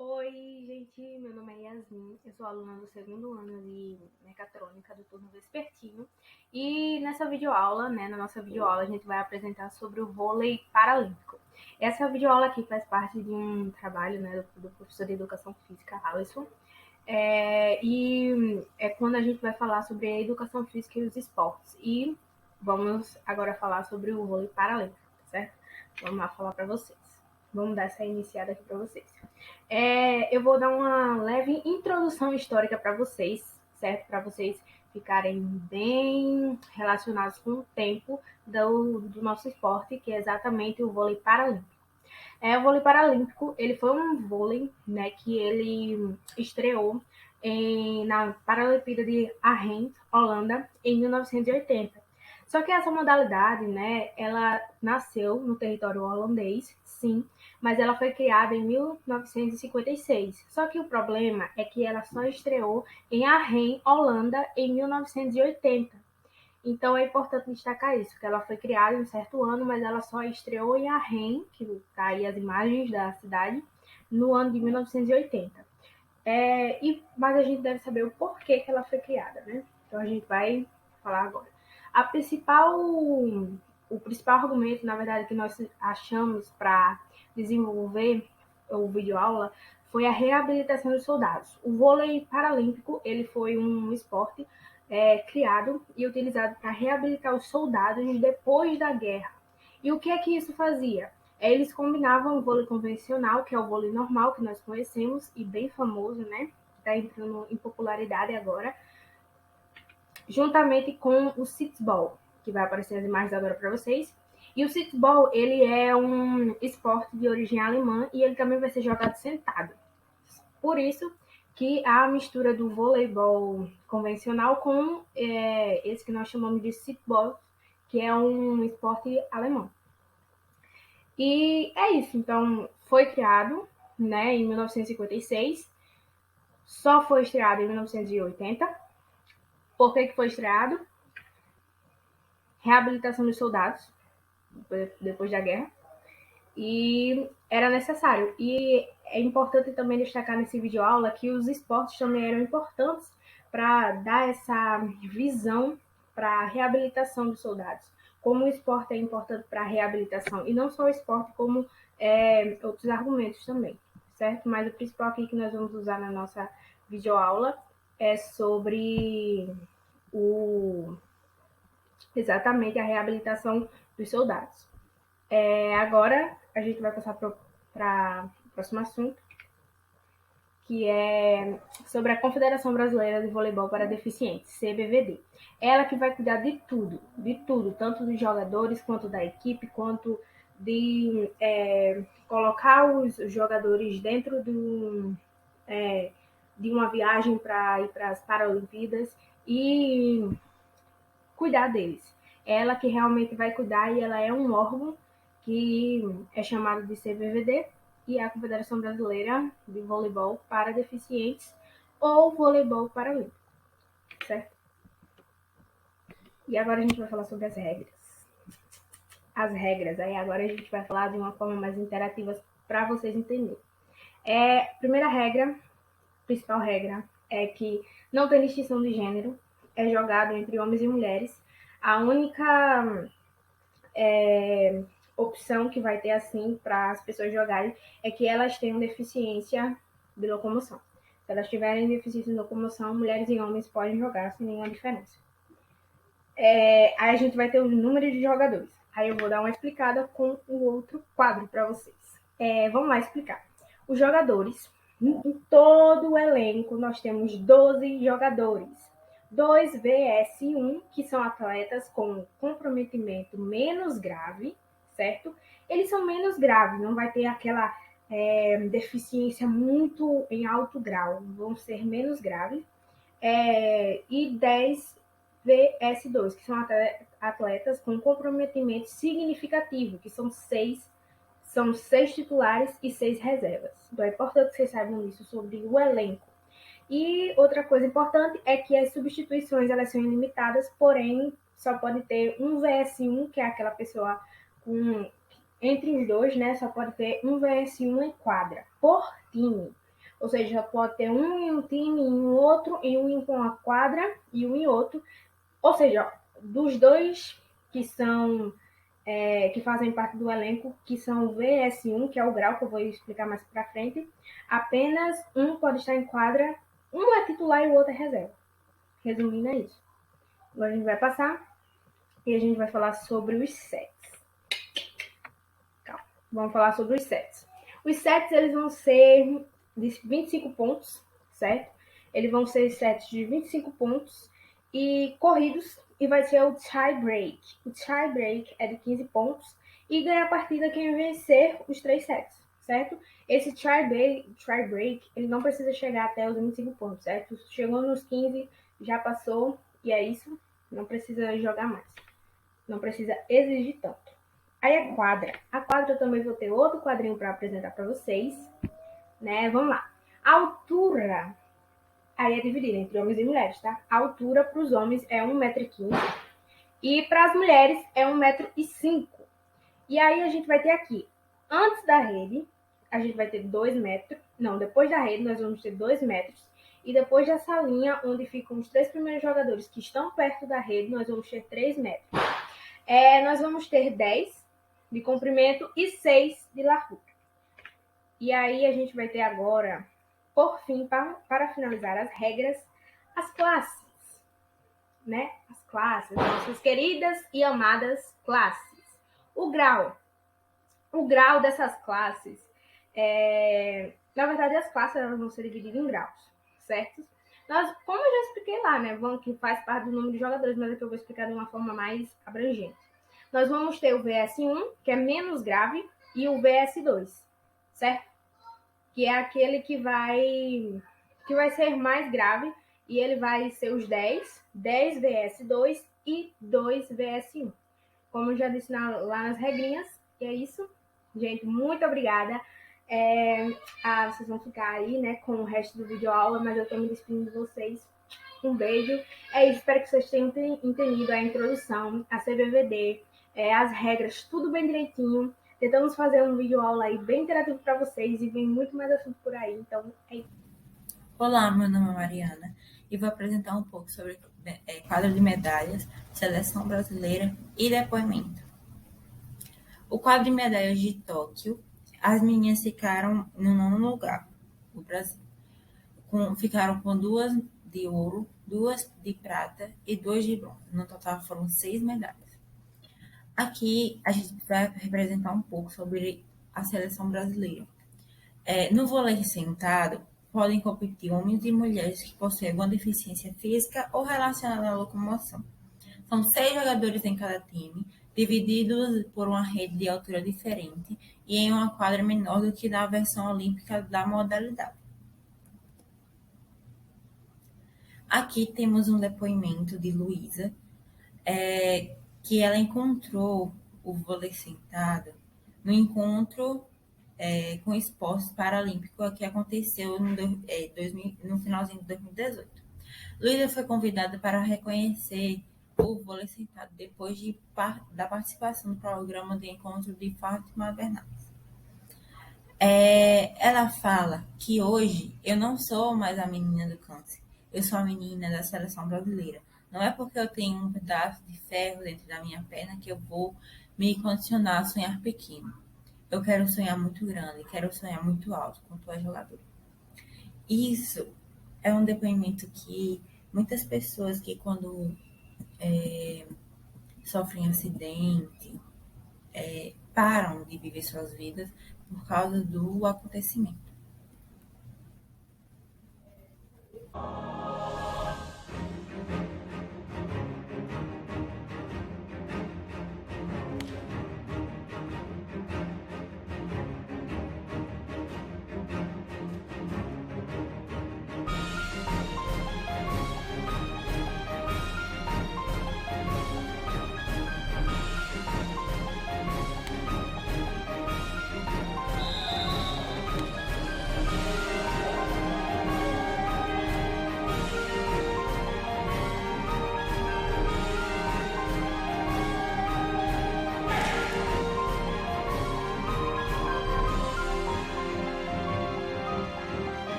Oi, gente, meu nome é Yasmin, eu sou aluna do segundo ano de Mecatrônica do turno vespertino e nessa videoaula, na nossa videoaula, a gente vai apresentar sobre o vôlei paralímpico. Essa videoaula aqui faz parte de um trabalho, do professor de Educação Física, Alisson, e é quando a gente vai falar sobre a educação física e os esportes. E vamos agora falar sobre o vôlei paralímpico, certo? Vamos lá falar para vocês. Vamos dar essa iniciada aqui para vocês. Eu vou dar uma leve introdução histórica para vocês, certo? Para vocês ficarem bem relacionados com o tempo do nosso esporte, que é exatamente o vôlei paralímpico. O vôlei paralímpico, ele foi um vôlei, que ele estreou na Paralimpíada de Arnhem, Holanda, em 1980. Só que essa modalidade, ela nasceu no território holandês, sim, mas ela foi criada em 1956. Só que o problema é que ela só estreou em Arnhem, Holanda, em 1980. Então é importante destacar isso, que ela foi criada em um certo ano, mas ela só estreou em Arnhem, que está aí as imagens da cidade, no ano de 1980. Mas a gente deve saber o porquê que ela foi criada, né? Então a gente vai falar agora. O principal argumento, na verdade, que nós achamos para desenvolver o videoaula foi a reabilitação dos soldados. O vôlei paralímpico, ele foi um esporte criado e utilizado para reabilitar os soldados depois da guerra. E o que é que isso fazia? Eles combinavam o vôlei convencional, que é o vôlei normal que nós conhecemos e bem famoso, né? Está entrando em popularidade agora, juntamente com o sitball, que vai aparecer as imagens agora para vocês. E o sitball, ele é um esporte de origem alemã e ele também vai ser jogado sentado. Por isso que há a mistura do voleibol convencional com esse que nós chamamos de sitball, que é um esporte alemão. E é isso, então foi criado, em 1956, só foi estreado em 1980. Por que foi estreado? Reabilitação dos soldados, depois da guerra, e era necessário. E é importante também destacar nesse vídeo aula que os esportes também eram importantes para dar essa visão para a reabilitação dos soldados. Como o esporte é importante para a reabilitação, e não só o esporte, como outros argumentos também, certo? Mas o principal aqui que nós vamos usar na nossa videoaula é sobre exatamente a reabilitação dos soldados. Agora a gente vai passar para o próximo assunto, que é sobre a Confederação Brasileira de Voleibol para Deficientes, CBVD. Ela que vai cuidar de tudo, tanto dos jogadores, quanto da equipe, quanto de colocar os jogadores dentro de uma viagem para ir para as Paralimpíadas e cuidar deles. Ela que realmente vai cuidar e ela é um órgão que é chamado de CBVD e é a Confederação Brasileira de Voleibol para Deficientes ou Voleibol Paralímpico, certo? E agora a gente vai falar sobre as regras. As regras, aí agora a gente vai falar de uma forma mais interativa para vocês entenderem. Primeira regra, principal regra, é que não tem distinção de gênero, é jogado entre homens e mulheres. A única opção que vai ter assim para as pessoas jogarem é que elas tenham deficiência de locomoção. Se elas tiverem deficiência de locomoção, mulheres e homens podem jogar sem nenhuma diferença. Aí a gente vai ter os números de jogadores. Aí eu vou dar uma explicada com o outro quadro para vocês. Vamos lá explicar. Os jogadores, em todo o elenco, nós temos 12 jogadores. 2 vs 1, que são atletas com comprometimento menos grave, certo? Eles são menos graves, não vai ter aquela deficiência muito em alto grau, vão ser menos graves. E 10 vs 2, que são atletas com comprometimento significativo, que são seis titulares e 6 reservas. Então é importante que vocês saibam isso sobre o elenco. E outra coisa importante é que as substituições elas são ilimitadas, porém só pode ter um vs 1, que é aquela pessoa entre os dois, só pode ter um vs 1 em quadra, por time. Ou seja, pode ter um em um time, em um outro, em um em uma quadra e um em outro. Ou seja, dos dois que são que fazem parte do elenco, que são o VS1, que é o grau que eu vou explicar mais para frente, apenas um pode estar em quadra, um é titular e o outro é reserva. Resumindo, é isso. Agora a gente vai passar e a gente vai falar sobre os sets. Calma. Vamos falar sobre os sets. Os sets eles vão ser de 25 pontos, certo? Eles vão ser sets de 25 pontos e corridos, e vai ser o tie break. O tie break é de 15 pontos e ganha a partida quem vencer os 3 sets, certo? Esse tie break, ele não precisa chegar até os 25 pontos, certo? Chegou nos 15, já passou e é isso, não precisa jogar mais. Não precisa exigir tanto. Aí a quadra. A quadra eu também vou ter outro quadrinho para apresentar para vocês, né? Vamos lá. A altura, aí é dividida entre homens e mulheres, tá? A altura para os homens é 1,15 m e para as mulheres é 1,05 m. E aí a gente vai ter aqui, antes da rede, a gente vai ter 2 metros. Não, depois da rede nós vamos ter 2 metros. E depois dessa linha, onde ficam os 3 primeiros jogadores que estão perto da rede, nós vamos ter 3 metros. Nós vamos ter 10 de comprimento e 6 de largura. E aí a gente vai ter agora, por fim, para finalizar as regras, as classes, né? As classes, nossas queridas e amadas classes. O grau dessas classes, na verdade as classes elas vão ser divididas em graus, certo? Como eu já expliquei lá, né, que faz parte do número de jogadores, mas aqui eu vou explicar de uma forma mais abrangente. Nós vamos ter o VS1, que é menos grave, e o VS2, certo? Que é aquele que vai ser mais grave, e ele vai ser os 10 VS2 e 2 VS1. Como eu já disse lá nas regrinhas, e é isso. Gente, muito obrigada. Vocês vão ficar aí, né, com o resto do vídeo aula, mas eu tô me despedindo de vocês. Um beijo. É isso, espero que vocês tenham entendido a introdução, a CBVD, as regras, tudo bem direitinho. Tentamos fazer um vídeo aula aí bem interativo para vocês e vem muito mais assunto por aí, então é isso. Olá, meu nome é Mariana e vou apresentar um pouco sobre quadro de medalhas, seleção brasileira e depoimento. O quadro de medalhas de Tóquio, as meninas ficaram no 9º lugar, o Brasil. Ficaram com 2 de ouro, 2 de prata e 2 de bronze. No total foram 6 medalhas. Aqui a gente vai representar um pouco sobre a seleção brasileira. No vôlei sentado, podem competir homens e mulheres que possuem alguma deficiência física ou relacionada à locomoção. São 6 jogadores em cada time, divididos por uma rede de altura diferente e em uma quadra menor do que na versão olímpica da modalidade. Aqui temos um depoimento de Luísa, que ela encontrou o vôlei sentado no encontro com esportes paralímpicos que aconteceu no finalzinho de 2018. Luísa foi convidada para reconhecer o vôlei sentado depois da participação no programa de encontro de Fátima Bernardes. Ela fala que hoje eu não sou mais a menina do câncer, eu sou a menina da seleção brasileira. Não é porque eu tenho um pedaço de ferro dentro da minha perna que eu vou me condicionar a sonhar pequeno. Eu quero sonhar muito grande, quero sonhar muito alto, como tu é jogador. Isso é um depoimento que muitas pessoas que quando sofrem acidente, param de viver suas vidas por causa do acontecimento.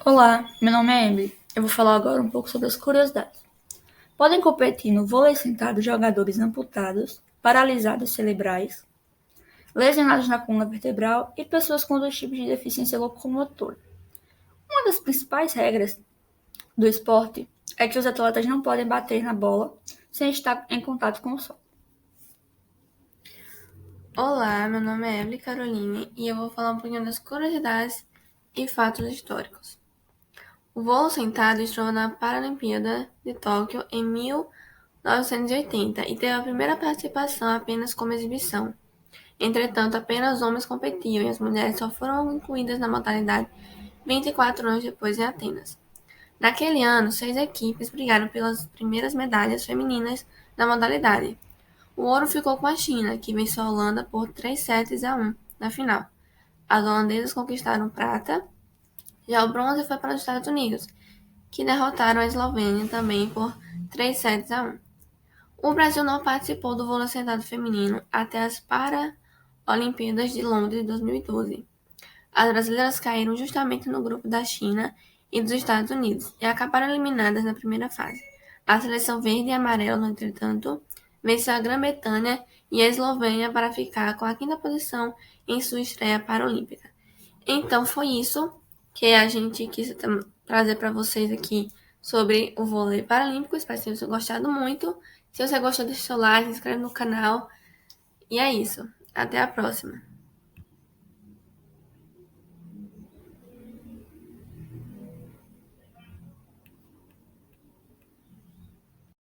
Olá, meu nome é Emily. Eu vou falar agora um pouco sobre as curiosidades. Podem competir no vôlei sentado jogadores amputados, paralisados cerebrais, lesionados na coluna vertebral e pessoas com outros tipos de deficiência locomotora. Uma das principais regras do esporte é que os atletas não podem bater na bola sem estar em contato com o solo. Olá, meu nome é Evelyn Caroline e eu vou falar um pouquinho das curiosidades e fatos históricos. O vôlei sentado estreou na Paralimpíada de Tóquio em 1980 e teve a primeira participação apenas como exibição. Entretanto, apenas homens competiam e as mulheres só foram incluídas na modalidade 24 anos depois em Atenas. Naquele ano, 6 equipes brigaram pelas primeiras medalhas femininas na modalidade. O ouro ficou com a China, que venceu a Holanda por 3-1 na final. As holandesas conquistaram prata, já o bronze foi para os Estados Unidos, que derrotaram a Eslovênia também por 3-1. O Brasil não participou do vôlei sentado feminino até as Paralimpíadas de Londres de 2012. As brasileiras caíram justamente no grupo da China e dos Estados Unidos e acabaram eliminadas na primeira fase. A seleção verde e amarela, no entretanto, venceu a Grã-Bretanha e a Eslovênia para ficar com a quinta posição em sua estreia paralímpica. Então foi isso que a gente quis trazer para vocês aqui sobre o vôlei paralímpico. Espero que vocês tenham gostado muito. Se você gostou, deixa o seu like, se inscreve no canal. E é isso. Até a próxima.